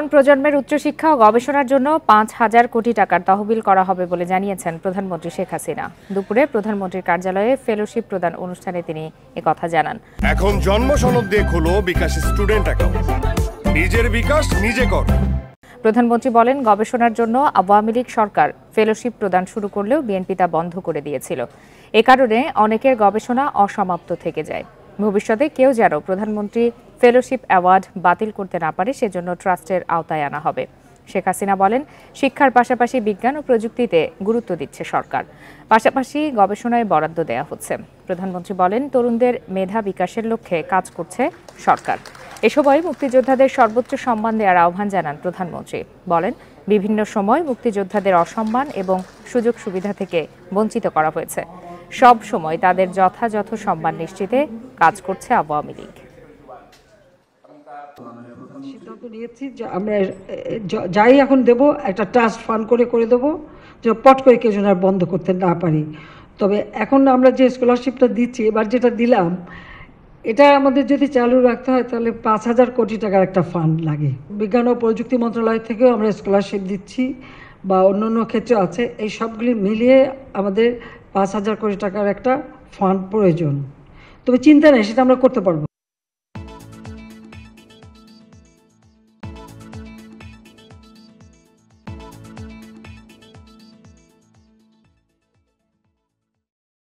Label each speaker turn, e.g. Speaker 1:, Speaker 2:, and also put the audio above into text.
Speaker 1: তরুণ প্রজন্মের উচ্চশিক্ষা ও গবেষণার জন্য ৫,০০০ কোটি টাকার তহবিল করা হবে বলে জানিয়েছেন প্রধানমন্ত্রী শেখ হাসিনা। দুপুরে প্রধানমন্ত্রীর কার্যালয়ে ফেলোশিপ প্রদান অনুষ্ঠানে তিনি একথা জানান।
Speaker 2: এখন জন্ম সনদ দিয়ে খোলো বিকাশ স্টুডেন্ট অ্যাকাউন্ট, নিজের বিকাশ নিজে কর।
Speaker 1: প্রধানমন্ত্রী বলেন, গবেষণার জন্য আওয়ামী লীগ সরকার ফেলোশিপ প্রদান শুরু করলেও বিএনপি তা বন্ধ করে দিয়েছিল। এ কারণে অনেকের গবেষণা অসমাপ্ত থেকে যায়। ভবিষ্যতে কেউ যেন প্রধানমন্ত্রী ফেলোশিপ অ্যাওয়ার্ড বাতিল করতে না পারে, সেজন্য ট্রাস্টের আওতায় আনা হবে। শেখ হাসিনা বলেন, শিক্ষার পাশাপাশি বিজ্ঞান ও প্রযুক্তিতে গুরুত্ব দিচ্ছে সরকার, পাশাপাশি গবেষণায় বরাদ্দ দেয়া হচ্ছে। প্রধানমন্ত্রী বলেন, তরুণদের মেধা বিকাশের লক্ষ্যে কাজ করছে সরকার। এ সময় মুক্তিযোদ্ধাদের সর্বোচ্চ সম্মান দেওয়ার আহ্বান জানান প্রধানমন্ত্রী। বলেন, বিভিন্ন সময় মুক্তিযোদ্ধাদের অসম্মান এবং সুযোগ সুবিধা থেকে বঞ্চিত করা হয়েছে। সব সময় তাদের যথাযথ সম্মান নিশ্চিতে কাজ করছে আওয়ামী লীগ।
Speaker 3: সিদ্ধান্ত নিয়েছি যে আমরা যাই এখন দেব একটা ট্রাস্ট ফান্ড করে দেবো, যে পট করে কেউ যেন আর বন্ধ করতে না পারি। তবে এখন আমরা যে স্কলারশিপটা দিচ্ছি, এবার যেটা দিলাম, এটা আমাদের যদি চালু রাখতে হয় তাহলে ৫,০০০ কোটি টাকার একটা ফান্ড লাগে। বিজ্ঞান ও প্রযুক্তি মন্ত্রণালয় থেকেও আমরা স্কলারশিপ দিচ্ছি বা অন্য ক্ষেত্রে আছে। এই সবগুলি মিলিয়ে আমাদের ৫,০০০ কোটি টাকার একটা ফান্ড প্রয়োজন। তবে চিন্তা নেই, সেটা আমরা করতে পারবো।